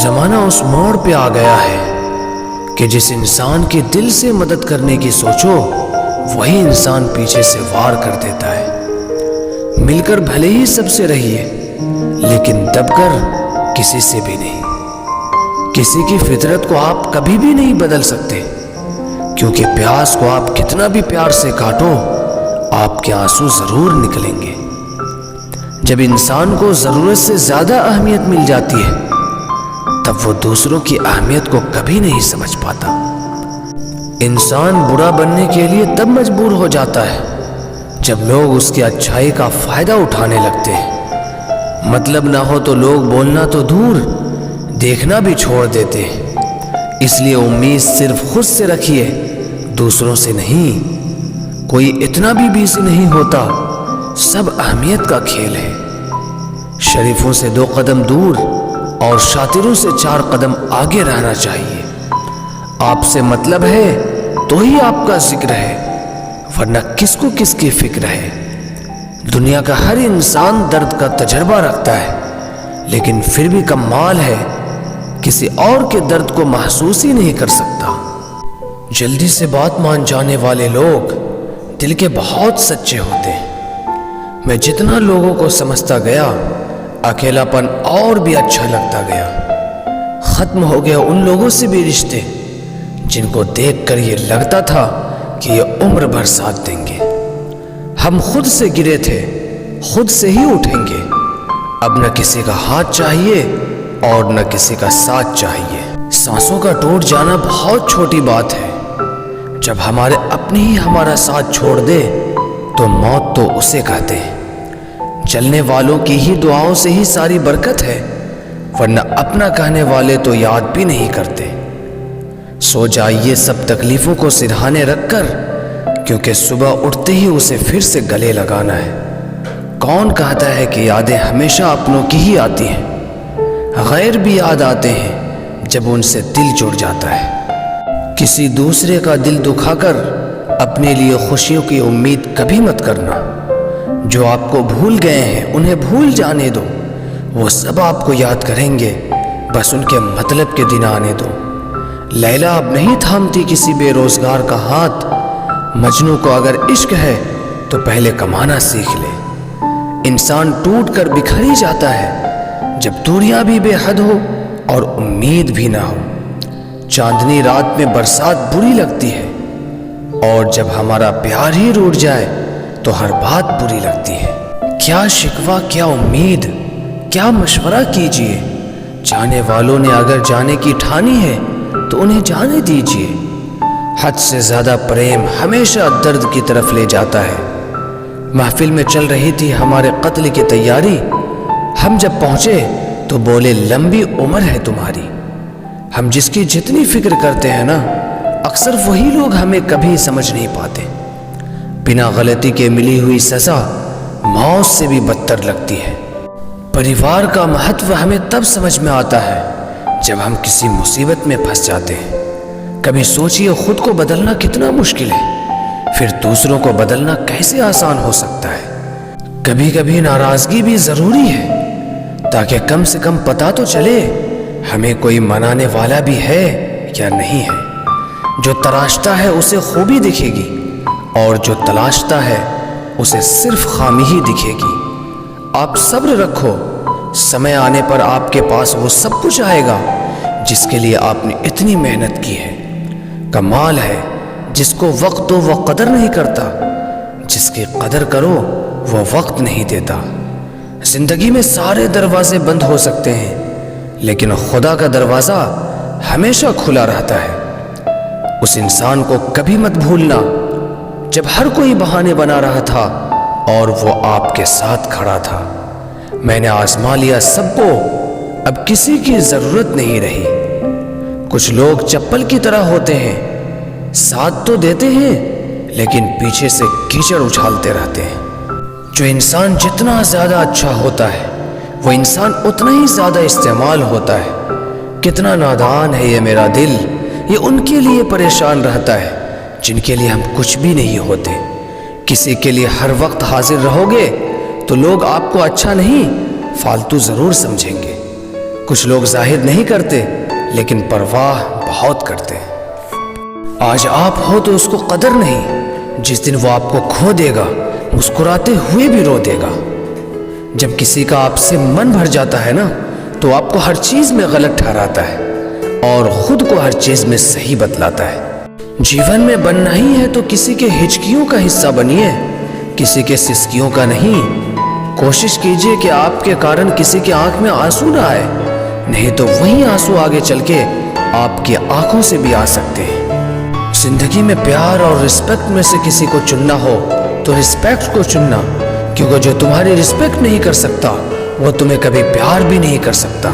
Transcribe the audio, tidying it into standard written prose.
زمانہ اس موڑ پہ آ گیا ہے کہ جس انسان کے دل سے مدد کرنے کی سوچو وہی انسان پیچھے سے وار کر دیتا ہے۔ مل کر بھلے ہی سب سے رہیے لیکن دب کر کسی سے بھی نہیں۔ کسی کی فطرت کو آپ کبھی بھی نہیں بدل سکتے، کیونکہ پیاس کو آپ کتنا بھی پیار سے کاٹو آپ کے آنسو ضرور نکلیں گے۔ جب انسان کو ضرورت سے زیادہ اہمیت مل جاتی ہے تب وہ دوسروں کی اہمیت کو کبھی نہیں سمجھ پاتا۔ انسان برا بننے کے لیے تب مجبور ہو جاتا ہے جب لوگ اس کی اچھائی کا فائدہ اٹھانے لگتے ہیں۔ مطلب نہ ہو تو لوگ بولنا تو دور دیکھنا بھی چھوڑ دیتے ہیں۔ اس لیے امید صرف خود سے رکھیے، دوسروں سے نہیں۔ کوئی اتنا بھی بیزی نہیں ہوتا، سب اہمیت کا کھیل ہے۔ شریفوں سے 2 قدم دور اور شاطروں سے 4 قدم آگے رہنا چاہیے۔ آپ سے مطلب ہے تو ہی آپ کا ذکر ہے، ورنہ کس کو کس کی فکر ہے۔ دنیا کا ہر انسان درد کا تجربہ رکھتا ہے، لیکن پھر بھی کمال ہے کسی اور کے درد کو محسوس ہی نہیں کر سکتا۔ جلدی سے بات مان جانے والے لوگ دل کے بہت سچے ہوتے ہیں۔ میں جتنا لوگوں کو سمجھتا گیا اکیلا پن اور بھی اچھا لگتا گیا۔ ختم ہو گیا ان لوگوں سے بھی رشتے جن کو دیکھ کر یہ لگتا تھا کہ یہ عمر بھر ساتھ دیں گے۔ ہم خود سے گرے تھے، خود سے ہی اٹھیں گے۔ اب نہ کسی کا ہاتھ چاہیے اور نہ کسی کا ساتھ چاہیے۔ سانسوں کا ٹوٹ جانا بہت چھوٹی بات ہے۔ جب ہمارے اپنے ہی ہمارا ساتھ چھوڑ دے تو موت تو اسے کہتے ہیں۔ چلنے والوں کی ہی دعاؤں سے ہی ساری برکت ہے، ورنہ اپنا کہنے والے تو یاد بھی نہیں کرتے۔ سو جائیے سب تکلیفوں کو سرہانے رکھ کر، کیونکہ صبح اٹھتے ہی اسے پھر سے گلے لگانا ہے۔ کون کہتا ہے کہ یادیں ہمیشہ اپنوں کی ہی آتی ہیں؟ غیر بھی یاد آتے ہیں جب ان سے دل جڑ جاتا ہے۔ کسی دوسرے کا دل دکھا کر اپنے لیے خوشیوں کی امید کبھی مت کرنا۔ جو آپ کو بھول گئے ہیں انہیں بھول جانے دو، وہ سب آپ کو یاد کریں گے، بس ان کے مطلب کے دن آنے دو۔ لیلا اب نہیں تھامتی کسی بے روزگار کا ہاتھ۔ مجنوں کو اگر عشق ہے تو پہلے کمانا سیکھ لے۔ انسان ٹوٹ کر بکھر ہی جاتا ہے جب دوریاں بھی بے حد ہو اور امید بھی نہ ہو۔ چاندنی رات میں برسات بری لگتی ہے، اور جب ہمارا پیار ہی روٹ جائے تو ہر بات بری لگتی ہے۔ کیا شکوہ، کیا امید، کیا مشورہ کیجیے۔ جانے والوں نے اگر جانے کی ٹھانی ہے تو انہیں جانے دیجیے۔ حد سے زیادہ پریم ہمیشہ درد کی طرف لے جاتا ہے۔ محفل میں چل رہی تھی ہمارے قتل کی تیاری، ہم جب پہنچے تو بولے لمبی عمر ہے تمہاری۔ ہم جس کی جتنی فکر کرتے ہیں نا، اکثر وہی لوگ ہمیں کبھی سمجھ نہیں پاتے۔ بنا غلطی کے ملی ہوئی سزا موت سے بھی بدتر لگتی ہے۔ پریوار کا مہتو ہمیں تب سمجھ میں آتا ہے جب ہم کسی مصیبت میں پھنس جاتے ہیں۔ کبھی سوچئے خود کو بدلنا کتنا مشکل ہے، پھر دوسروں کو بدلنا کیسے آسان ہو سکتا ہے۔ کبھی کبھی ناراضگی بھی ضروری ہے تاکہ کم سے کم پتہ تو چلے ہمیں کوئی منانے والا بھی ہے یا نہیں ہے۔ جو تراشتا ہے اسے خوبی دکھے گی، اور جو تلاشتا ہے اسے صرف خامی ہی دکھے گی۔ آپ صبر رکھو، سمے آنے پر آپ کے پاس وہ سب کچھ آئے گا جس کے لیے آپ نے اتنی محنت کی ہے۔ کمال ہے جس کو وقت دو وہ قدر نہیں کرتا، جس کی قدر کرو وہ وقت نہیں دیتا۔ زندگی میں سارے دروازے بند ہو سکتے ہیں، لیکن خدا کا دروازہ ہمیشہ کھلا رہتا ہے۔ اس انسان کو کبھی مت بھولنا جب ہر کوئی بہانے بنا رہا تھا اور وہ آپ کے ساتھ کھڑا تھا۔ میں نے آزما لیا سب کو، اب کسی کی ضرورت نہیں رہی۔ کچھ لوگ چپل کی طرح ہوتے ہیں، ساتھ تو دیتے ہیں لیکن پیچھے سے کیچڑ اچھالتے رہتے ہیں۔ جو انسان جتنا زیادہ اچھا ہوتا ہے وہ انسان اتنا ہی زیادہ استعمال ہوتا ہے۔ کتنا نادان ہے یہ میرا دل، یہ ان کے لیے پریشان رہتا ہے جن کے لیے ہم کچھ بھی نہیں ہوتے۔ کسی کے لیے ہر وقت حاضر رہو گے تو لوگ آپ کو اچھا نہیں فالتو ضرور سمجھیں گے۔ کچھ لوگ ظاہر نہیں کرتے لیکن پرواہ بہت کرتے ہیں۔ آج آپ ہو تو اس کو قدر نہیں، جس دن وہ آپ کو کھو دے گا مسکراتے ہوئے بھی رو دے گا۔ جب کسی کا آپ سے من بھر جاتا ہے نا تو آپ کو ہر چیز میں غلط ٹھہراتا ہے اور خود کو ہر چیز میں صحیح بتلاتا ہے۔ جیون میں بننا ہی ہے تو کسی کے ہچکیوں کا حصہ بنیے، کسی کے سسکیوں کا نہیں۔ کوشش کیجئے کہ آپ کے کارن کسی کی آنکھ میں آنسو نہ آئے، نہیں تو وہی آنسو آگے چل کے آپ کی آنکھوں سے بھی آ سکتے ہیں۔ زندگی میں پیار اور رسپیکٹ میں سے کسی کو چننا ہو تو رسپیکٹ کو چننا، کیونکہ جو تمہاری رسپیکٹ نہیں کر سکتا وہ تمہیں کبھی پیار بھی نہیں کر سکتا۔